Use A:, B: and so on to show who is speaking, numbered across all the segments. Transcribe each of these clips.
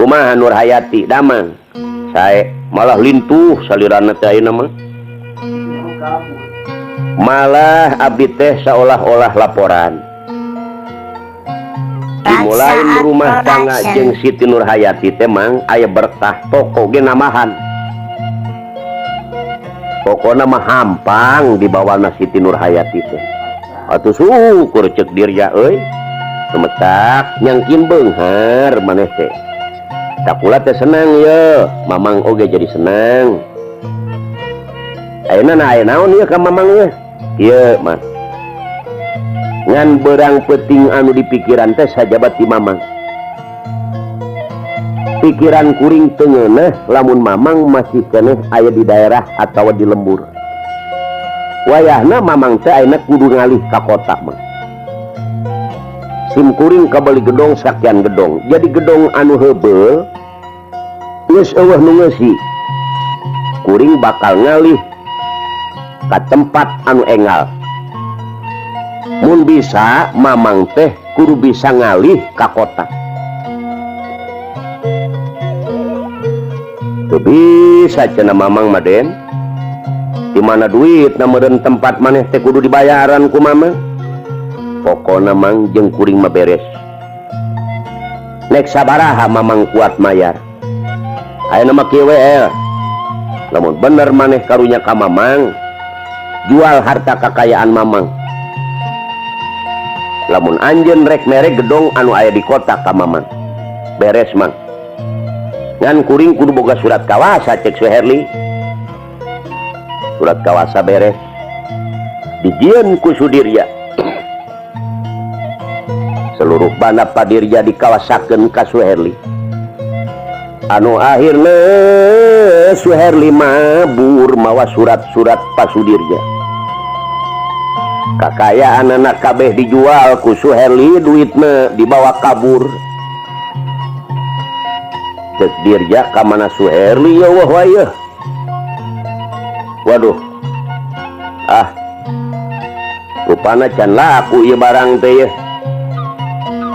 A: kumaha Nur Hayati damang saya malah lintuh salirana teh ayeuna mah malah abdi teh seolah-olah laporan dimulain rumah tangga jeung Siti Nur Hayati teh mang aya berkah toko ge namahan pokona mah hampang di bawahna Siti Nur Hayati teh atuh syukur cek dirja euy semetak nyangkin beunghar maneh teh takula teh senang ye mamang oge jadi senang ayeuna aya naon ieu ka mamang ye ieu mah ngan berang penting anu di pikiran teh sajabat ti mamang pikiran kuring teu ngeuneuh lamun mamang masih keneh aya di daerah atawa di lembur wayahna mamang teh ayeuna kudu ngalih ka kota mah sim kuring kabeli gedong sakian gedong jadi gedong anu heubeul geus eueuh nu ngeusi kuring bakal ngalih ka tempat anu engal mun bisa mamang teh kudu bisa ngalih ka kota teu bisa cenah mamang maden di mana duit na meureun tempat maneh teh kudu dibayaran ku mamang pokona mang jeung kuring mah beres nek sabaraha mamang kuat mayar ayeuna mah kieu we lamun bener maneh karunya ka mamang jual harta kakayaan mamang lamun anjeun rek mere gedong anu aya di kota ka mamang beres mang ngan kuring kudu boga surat kawasa cek Suherli surat kawasa beres dijieun ku Sudirja seluruh bana padirja dikawasakeun ka Suherli anu akhirna Suherli mabur mawa surat-surat Pasudirja kakayaan anak kabeh dijual ku Suherli duitna dibawa kabur cek dirja ka mana Suherli ya wah wayeuh waduh rupana can laku ieu barang teh ya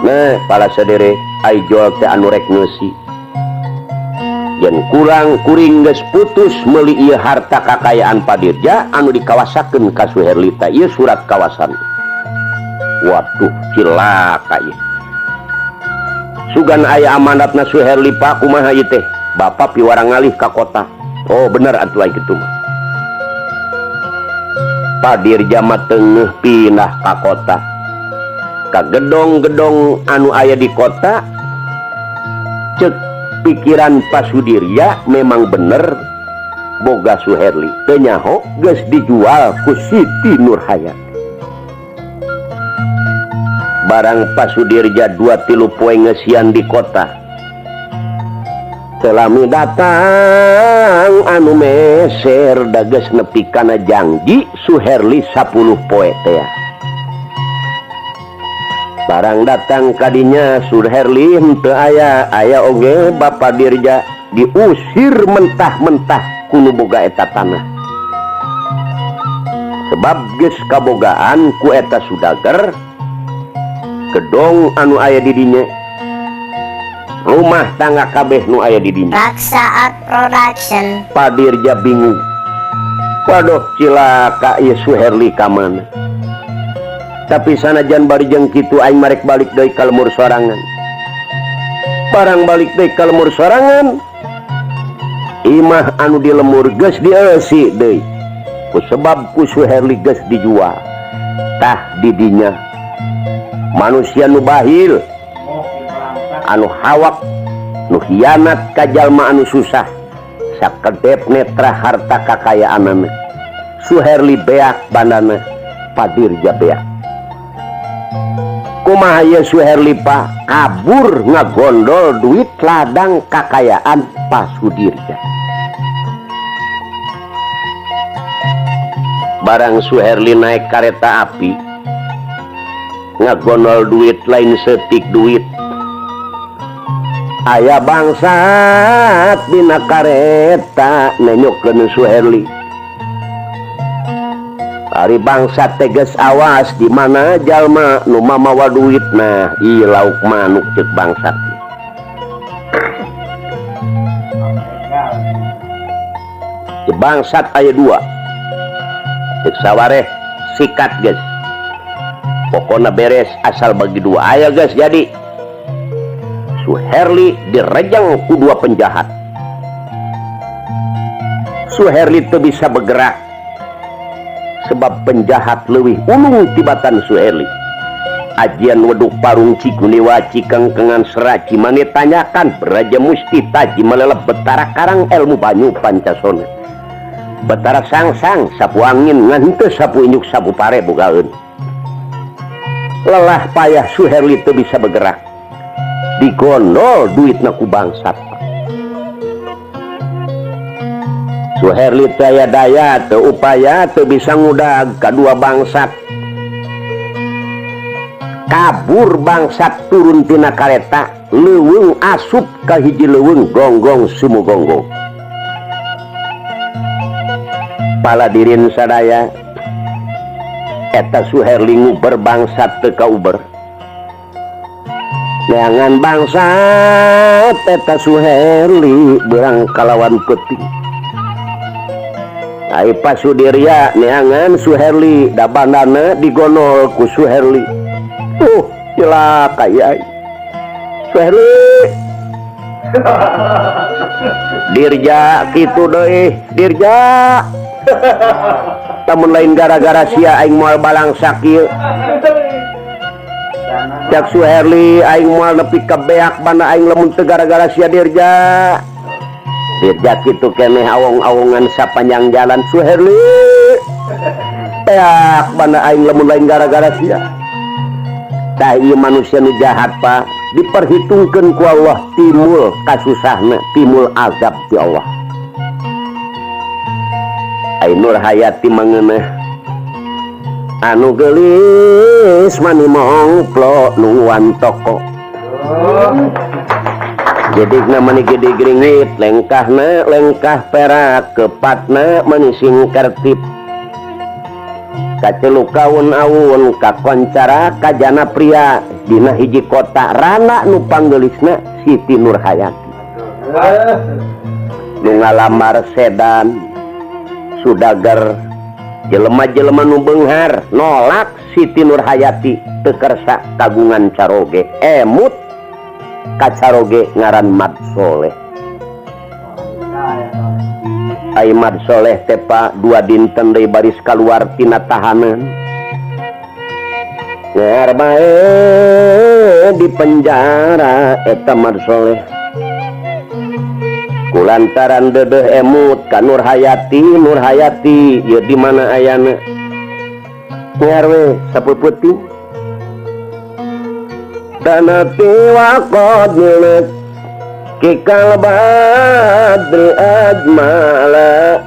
A: nah pala sadere ai jual teh anu rek ngeusi yen kurang kuring geus putus meuli ieu harta kakayaan padirja anu dikawasakeun ka Suherli teh ieu surat kawasan waduh cilaka ieu sugan aya amanatna Suherli Pak kumaha ieu teh bapak piwara ngalih ka kota oh bener atuh ai kitu mah padirja mah teu pindah ka kota ka gedong-gedong anu aya di kota cek pikiran Pasudirja memang bener boga Suherli teu nyaho geus dijual ku Siti Nur Hayati barang Pasudirja 2-3 poe ngeusian di kota selami datang anu meser da geus nepi kana janji Suherli 10 poe teh barang datang kadinya Suherli henteu aya oge Bapak Dirja diusir mentah-mentah ku nu boga eta tanah sebab geus kabogaan ku eta sudager gedong anu aya di dinya rumah tangga kabeh nu aya di dinya
B: Raksaat Production
A: Pak Dirja bingung waduh cilaka ieu Suherli ka mana tapi sanajan bari jeung kitu aing marek balik deui ka lemur sorangan barang balik deui ka lemur sorangan imah anu di lemur geus dieusi deui ku sebab ku Suherli geus dijual tah di dinya manusia nu bahil anu hawak nu hianat ka jalma anu susah sakedep netra harta kakayaanna Suherli beak bandana Padirja beak kumaha ieu Suherli Pak kabur ngagondol duit ladang kakayaan Pasudirja barang Suherli naik kareta api ngagondol duit lain setik duit aya bangsat dina kareta nenyokeun Suherli ari bangsat teges awas di mana jalma nu mamawa duit nah ieu lauk manuk ceuk bangsat bangsat aya 2 sawareh sikat guys pokoknya beres asal bagi 2 ayo guys. Jadi Suherli direjang ku 2 penjahat. Suherli itu bisa bergerak sebab penjahat leuwih ulung tibatan Suherli. Ajian weduk parung cikunewa cikengkengan seraci mane tanyakan Raja Musti taji melelep betara karang ilmu banyu Pancasona. Betara sang-sang sapu angin ngan henteu sapu injuk sapu pare bogaeun. Lelah payah Suherli teu bisa bergerak. Digondol duitna ku bangsat. Suherli teu aya daya teu upaya teu bisa ngudag ka 2 bangsat. Kabur bangsat turun tina kareta leuweung asup ka hiji leuweung gonggong sumugonggong. Paladirin sadaya eta Suherli nguber bangsat teu kauber. Neangan bangsat eta Suherli beurang kalawan peuting. Ai pasudirya neangan Suherli da bandana digonol ku Suherli. Cilaka ya Suherli. Dirja kitu deui Dirja. Tamun lain gara-gara sia aing moal balangsak ieu. Cak Suherli aing moal nepi ka beak bana aing lamun teu gara-gara sia Dirja. Dirja kitu keneh awong-awongan sapanjang jalan Suherli. Beak bana aing lamun lain gara-gara sia. Tah ieu manusia nu jahat Pak, diperhitungkeun ku Allah timul kasusahna, timul azab ti Allah. Ai Nur Hayati mangeunah anu geulis mani mongplo nungguan toko. Jedigna mani gede gringit, lengkahna lengkah perak, kepatna mani sing kertip. Kaceluk kaun-awun kakoncara kajana pria dina hiji kota rana nu panggeulisna Siti Nur Hayati. Nu ngalamar sedan sudagar jelema-jelema nu beunghar nolak Siti Nur Hayati teu kersa kagungan caroge emut ka caroge ngaran Mad Soleh. Ai Mad Soleh teh Pak 2 dinten deui baris kaluar tina tahanan. Ngar bae di penjara eta Mad Soleh. Kulantaran dedeh emut ka Nur Hayati, Nur Hayati ieu di mana ayana? Ngar we sapeupeut dana tiwaqad kikal badri ajmala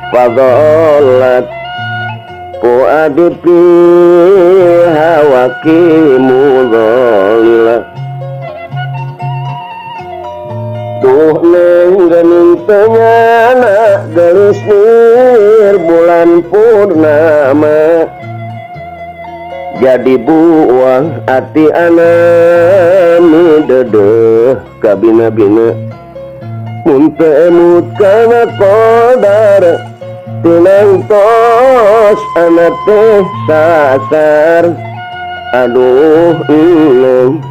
A: fadollat fuadi fiha wa kimudhalila duh neng gening tengana gelis nir bulan purnama jadi buah hati anami dedeh kabina-bina munte emut kana kodar tinang tos anak teh sasar aduh ileng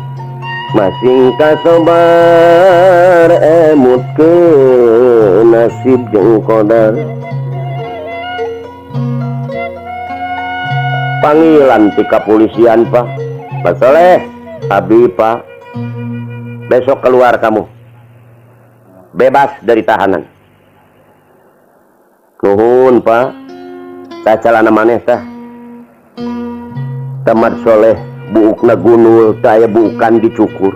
A: masing kasobar emut ke nasib jeung kodar. Panggilan ti kepolisian Pak. Pak Soleh, abi Pak, besok keluar kamu, bebas dari tahanan. Nuhun Pak, sacalana maneh tah. Mad Soleh buukna gunul saya bukan dicukur.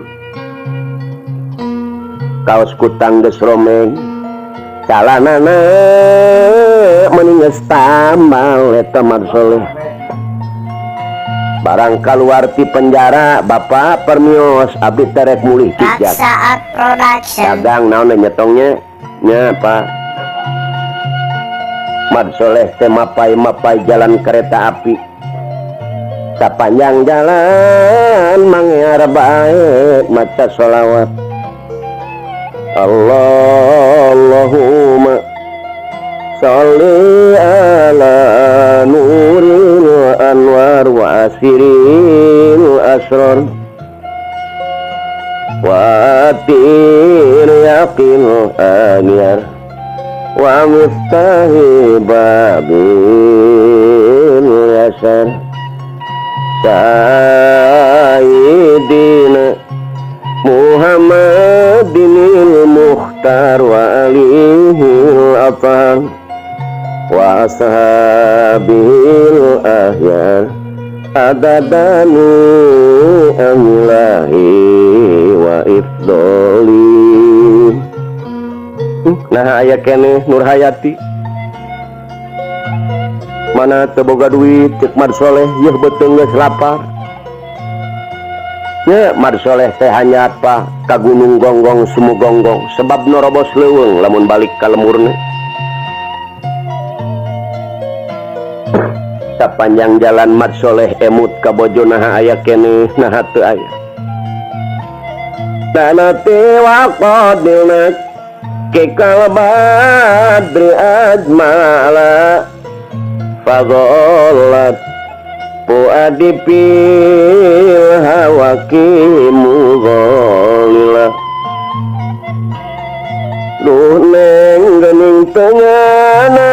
A: Kaos kutang geus romeng, calanana meninges tambal eta Mad Soleh. Barang keluar ti penjara Bapak permios abdi terek mulih kijat.
B: Saat production.
A: Dagang naon nyetongnya nya Pak. Mad Soleh teh mapai jalan kereta api. Sapanjang jalan mangear bae maca sholawat. Allahumma Salli ala nuril anwar wa asiril asrar wa tir yaqil anyar wa miftahi babil yasar Sayyidina Muhammadinil Mukhtar wa alihil athar wa ashabil ahyar adadani amilahi wa ifdoli. Nah aya keneh Nur Hayati mana teu boga duit cek Mar Soleh yeuh beuteung geus lapar nya Mar Soleh teh hanyat pa ka Gunung Gonggong Sumugonggong sebab norobos leuweung lamun balik ka lemurna. Sapanjang jalan Mar Soleh emut ka bojo naha aya keneh naha teu aya dana teh waqadna kekal badri ajmala fadollat puadi pil hawaki mugholila duh neng gening tengana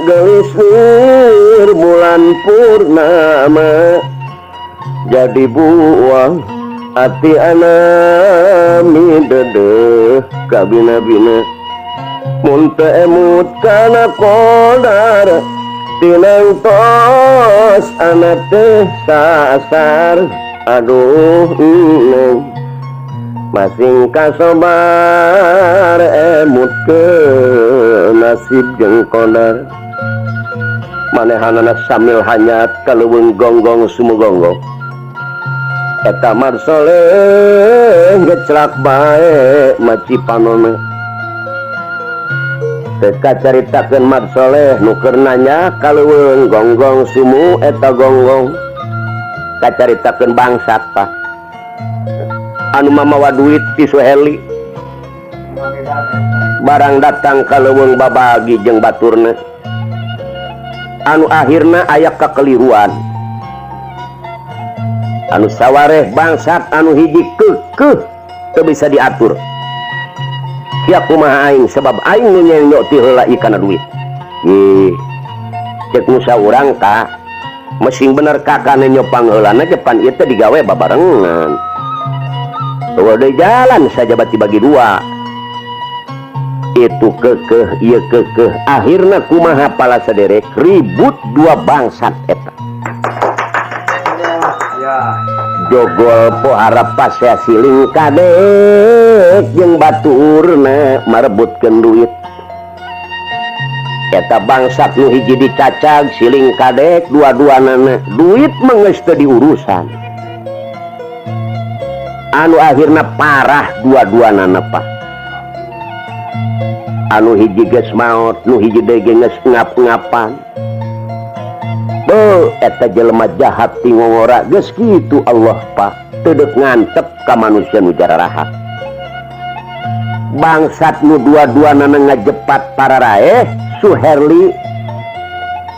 A: gelis lir bulan purnama jadi buang hati anami dedeh kabina-bina mun teu emut kana qadar tinang tos anak teh sasar aduh neng masing kasobar emut ke nasib jeung qadar manehanana samil hanyat ka leuweung Gonggong Sumugonggong eta Mar Soleh ngeclak bae maci panonna teu kacaritakeun Mar Soleh nu keur nanya ka leuweung Gonggong Sumu eta Gonggong kacaritakeun bangsat Pak anu mamawa duit ti Suherli barang datang ka leuweung babagi jeung baturna anu akhirna aya kakeliruan anu sawareh bangsat anu hiji keukeuh teu bisa diatur sia kumaha aing sebab aing nu nyengnyok ti heula ieu kana duit ih cek nusa urang ka mesing bener kakana nyopang heulana jepan ieu teh digawe babarengan eueuh deui jalan saja bati bagi dua itu keukeuh ieu keukeuh akhirna kumaha pala saderek ribut dua bangsat eta jogol pohara pasea siling kadek jeung baturna marebutkeun duit eta bangsat nu hiji dicacag siling kadek dua-duanana duit mah geus teu diurusan anu akhirna parah dua-duanana Pak anu hiji geus maot nu hiji deui geus ngap-ngapan eta jelema jahat ti ngongora geus kitu Allah Pak teu deuk ngantep ka manusia nu jararaha bangsat nu dua-duanana ngajepat pararaeh Suherli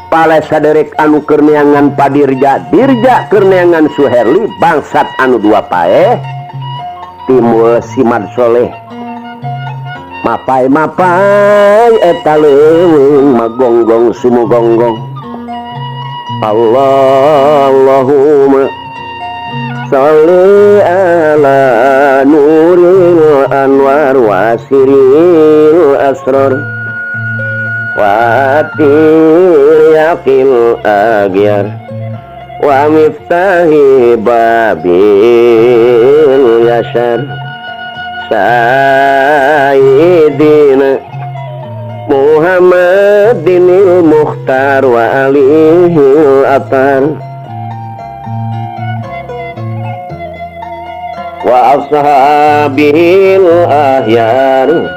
A: pale saderek anu keur neangan padirja dirja keur neangan Suherli bangsat anu dua paeh timbul si Mar Soleh mapai eta leuweung Gonggong Sumugonggong Allahumma sholli ala nuril anwar wa siril asrar wa yaqil agyar wa miftahi babil yasar sayyidina Muhammadinil Mukhtar wa alihil athar wa ashabihil ahyar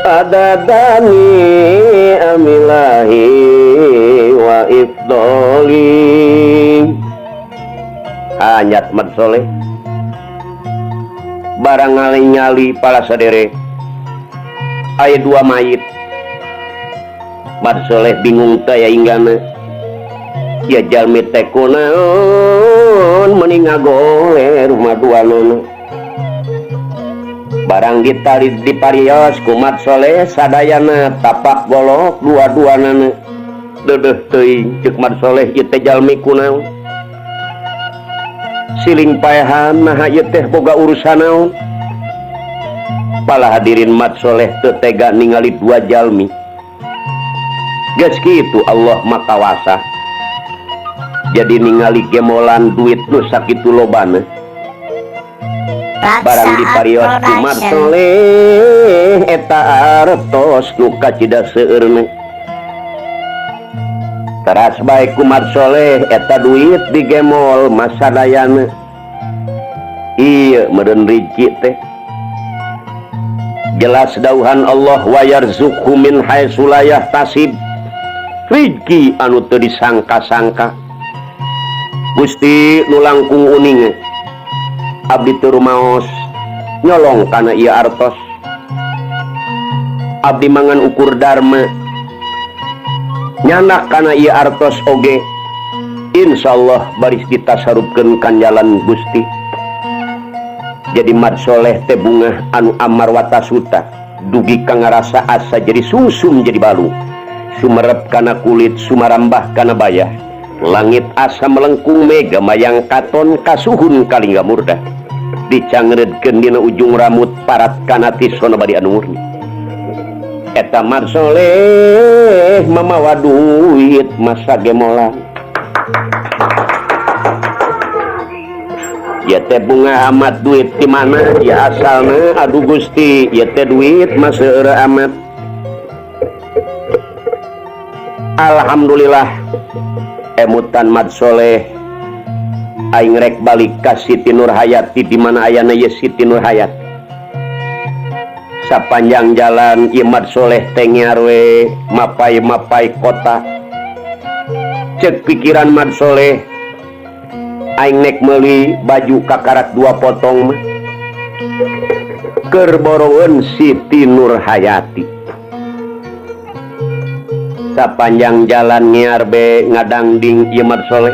A: adadani amilahi wa ifdoli hanyat Mar Soleh barang ngali-nyali pala sadere aya dua mayit Mat Soleh bingung teh inggana ya jalmi teh kunaon mending ngagoler maduanana barang ditarik di parios ku Mat Soleh sadayana tapak golok dua-duanana dedeh teuing ceuk Mat Soleh ieu teh jalmi kunaon siling paehan nah ieu teh boga urusan naon pala hadirin Mat Soleh teu tega ningali dua jalmi geus kitu Allah makawasa jadi ningali gemolan duit nu sakitu lobana barang di parios ku Mat Soleh eta artos nu kacida seueurna teras bae ku Mat Soleh eta duit digemol masadayana ieu meureun rizki teh jelas dauhan Allah wa yarzuqhu min haitsu la yahtasib rizki anu teu disangka-sangka Gusti nu langkung uning abdi teu rumaos nyolong kana ieu artos abdi mangan ukur darma nyanak kana ieu artos oge insyaallah baris ditasarupkeun kan jalan Gusti jadi Mat Soleh teh bunga anu amar watasuta dugi ka ngarasa asa jadi sungsum jadi balu sumerep kana kulit sumarambah kana bayah langit asa melengkung mega mayang katon kasuhun kalingga murda dicangredkeun dina ujung rambut parat kana tisona badi anu murni eta Mat Soleh mamawa duit masa gemolan ya teh bunga amat duit di mana ya asalna aduh Gusti ya teh duit mah seueur amat alhamdulillah emutan Mat Soleh aing rek balik ka Siti Nurhayati di mana ayana ye Siti Nurhayati sapanjang jalan ieu Mat Soleh teh ngarwe mapai-mapai kota cek pikiran Mat Soleh aing nek meuli baju kakarak 2 potong mah keur boroeun Siti Nurhayati sapanjang jalan ngiarbe ngadangding ieu Mat Soleh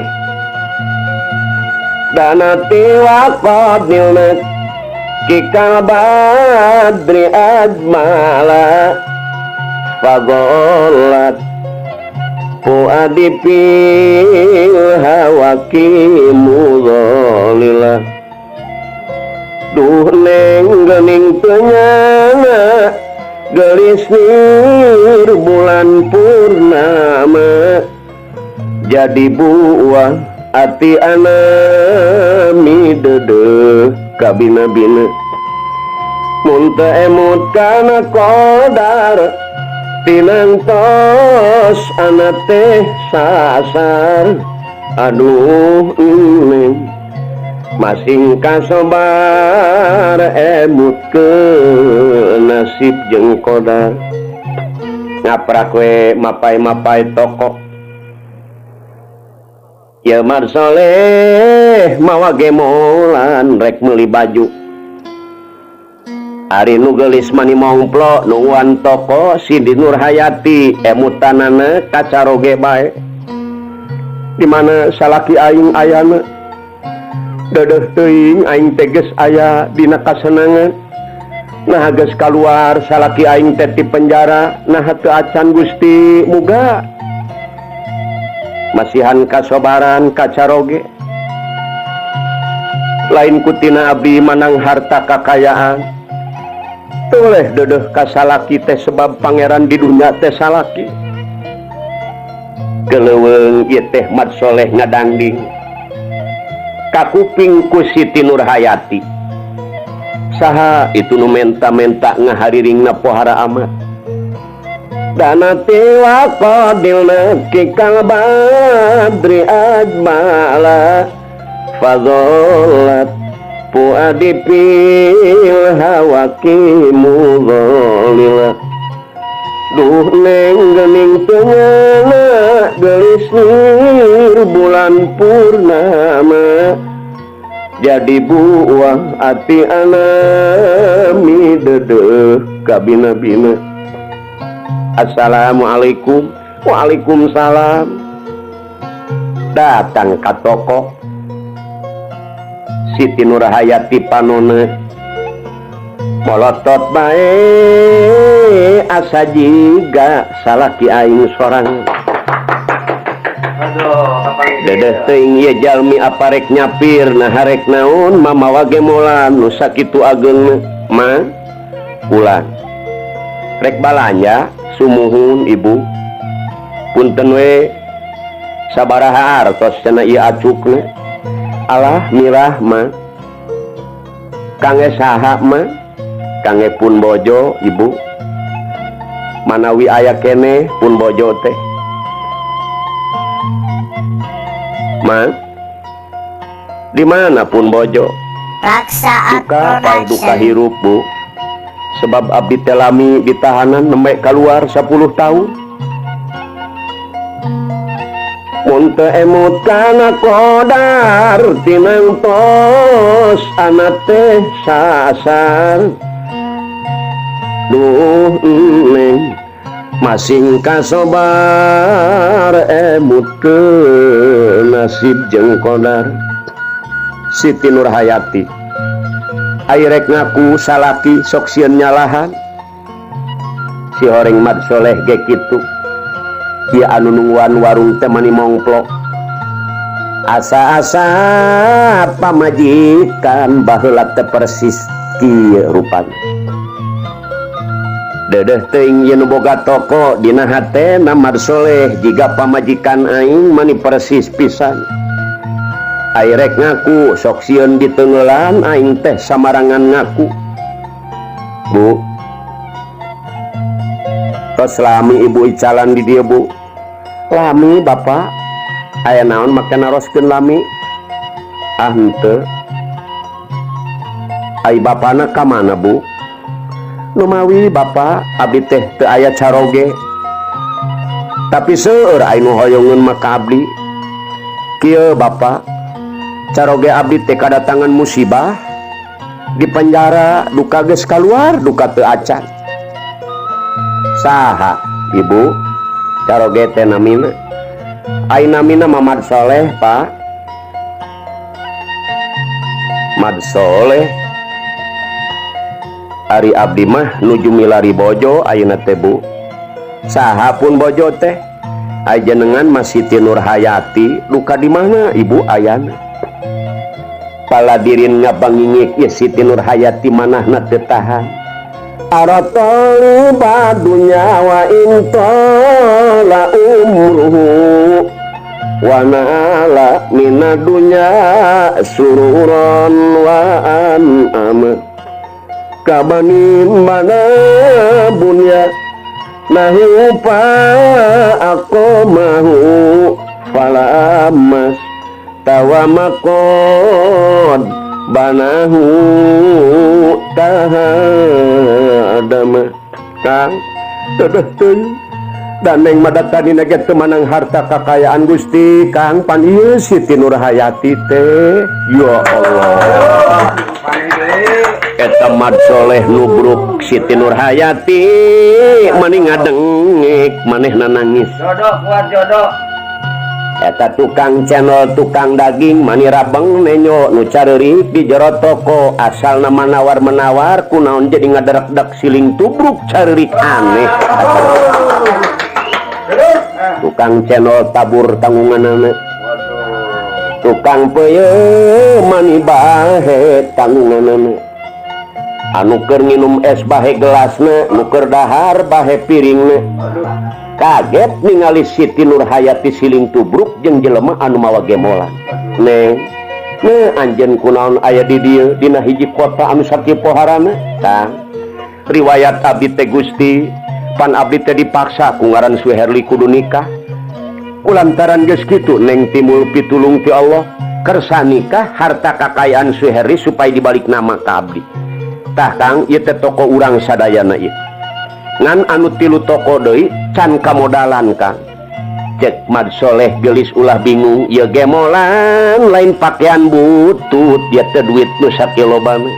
A: danati waqadilna kikal badri ajmala fagolat fuadi fil hawaki mudhalila duh neng geuning teu nyana gelis nir bulan purnama jadi buah ati anami dedeh kabina-bina mun teu emut kana qadar tinantos ana teh sasar aduh neng masing kasobar emut ke nasib jeung qadar ngaprak we mapai-mapai toko ya Mat Soleh mawa gemolan rek meuli baju ari nu geulis mani mongplo nuuan toko Siti Nurhayati emutanana kacaroge bae di mana salaki aing ayana dedeh teuing aing teh geus aya dina kasenangan nah geus kaluar salaki aing teh ti penjara nah teu acan Gusti muga masihan kasobaran kacaroge lain kutina abdi manang harta kakayaan toleh dedeh ka salaki teh sebab pangeran di dunya teh salaki keleuweung ieu teh Mat Soleh ngadangding kakuping ku Siti Nurhayati saha itu nu menta-menta ngahariringna pohara amat danati waqadilna kikal badri ajmala fadholat fuadi fil hawaki mudhalila duh neng geuning teu nyana gelis nir bulan purnama jadi buah ati anami dedeh kabina-bina Assalamualaikum. Waalaikumsalam. Datang ka toko Siti Nurhayati panone molotot bae asa jiga salaki aing sorang. Dedeh teuing ieu jalmi aparek nyapir nah harek naon mamawa gemolan nu sakitu ageung mah ulang rek balanja sumuhun ibu punten we sabaraha artos cenah ieu acukna alah mirah mah kangge saha mah kangge pun bojo ibu manawi aya keneh pun bojo teh mah di mana pun bojo
B: Raksa
A: duka paeh duka
B: Production.
A: hirup bu sebab abdi teh lami ditahanan nembe keluar 10 tahun mun teu emut kana kodar tinang tos anak teh sasar duh neng masing kasobar emut ke nasib jeung kodar. Siti Nurhayati airek ngaku salaki sok sieun nyalahan si horeng mad soleh ge kitu kieu anu nungguan warung teh mani mongplok asa-asa pamajikan baheula teh persis kieu rupana dedeh teuing ieu nu boga toko dina hatena mad soleh jiga pamajikan aing mani persis pisan airek ngaku sok sieun diteungelan aing teh samarangan ngaku bu tos lami ibu icalan di dieu bu lami bapak aya naon make naroskeun lami ah henteu ai bapana ka mana bu nu mawi bapak abdi teh teu aya caroge tapi seueur aya nu hoyongeun mah ka abdi kieu bapak caroge abdi teh kadatangan musibah di penjara duka geus kaluar duka teu acan saha ibu caroge teh namina ai namina Mamad Soleh pak Mad Soleh ari abdi mah nuju milari bojo ayeuna teh bu saha pun bojo teh ai jenengan masih Siti Nurhayati luka di mana ibu ayana paladirin ngabangingik ya Siti Nurhayati manahna teu tahan aratali badunya wa intala umruhu wa nala minadunya sururan wa an'am kabanin mana bunya nahu pa aku mahu falamas tawamakod banahu tahadama kang dedeh teuing daneng madatani nage teu manang harta kakayaan Gusti kang pan ieu Siti Nurhayati teh ya Allah eta Mad Soleh nubruk Siti Nurhayati mani ngadengik manehna nangis
C: Jodoh buat jodoh.
A: eta tukang channel tukang daging mani rabeng nenyo nu careurik di jero toko asalna manawar-menawar kunaon jadi ngaderek-derek siling tubruk careurik aneh tukang channel tabur tanggunganana tukang peuyeum mani bahe tanggunganana anu keur nginum es bahe gelasna nu keur dahar bahe piringna kaget ningali Siti Nurhayati siling tubruk jeung jelema anu mawa gemolan neng anjeun kunaon aya di dieu dina hiji kota anu sakipoharana tah riwayat abdi teh Gusti pan abdi teh dipaksa ku ngaran Suherli kudu nikah kulantaran geus kitu neng timbul pitulung ti Allah kersa nikah harta kakayaan Suherli supaya dibalik nama ka abdi tah kang ieu teh toko urang sadayana ieu ngan anu tilu toko deui can kamodalan kang cek Mad Soleh gelis ulah bingung ieu gemolan lain pakaian butut dia teh duit nu sakilobana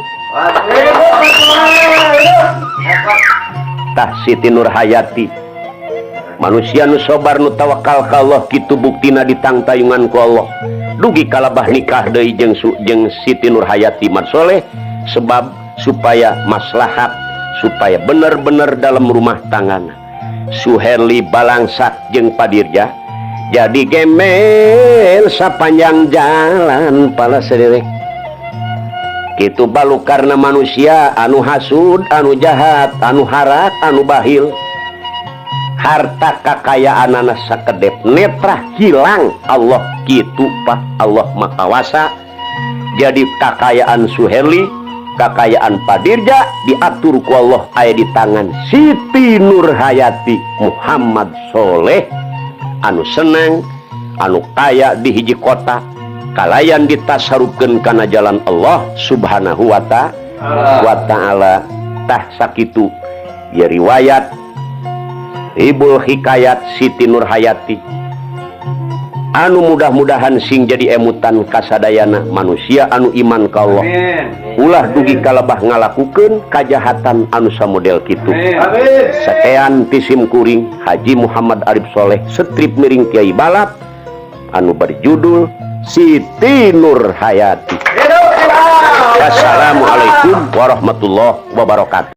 A: tah Siti Nurhayati manusia nu sabar nu tawakal ka Allah kitu buktina ditangtayungan ku Allah. Dugi kalabah nikah deui jeung Siti Nurhayati Mat Soleh sebab supaya maslahat, supaya bener-bener dalam rumah tangan. Suherli balangsak jeung Padirja jadi gemel sapanjang jalan pala sederek. Kitu balu karena manusia anu hasud, anu jahat, anu harat, anu bahil. Harta kakayaan anak sakedep netrah hilang Allah kitu pak Allah makawasa. Jadi kakayaan Suherli, kakayaan Padirja diatur ku Allah aya di tangan Siti Nurhayati Muhammad Soleh anu seneng, anu kaya di hiji kota, kalayan ditasarupkeun kana jalan Allah Subhanahu wa ta'ala. Tah sakitu ya riwayat Ibul Hikayat Siti Nurhayati anu mudah-mudahan sing jadi emutan kasadayana manusia anu iman ka Allah. Ulah dugi kalebah ngalakukeun kajahatan anu samodel kitu. Sakean tisim kuring Haji Muhammad Arif Soleh strip miring Kiai Balap anu berjudul Siti Nurhayati. Wassalamualaikum warahmatullahi wabarakatuh.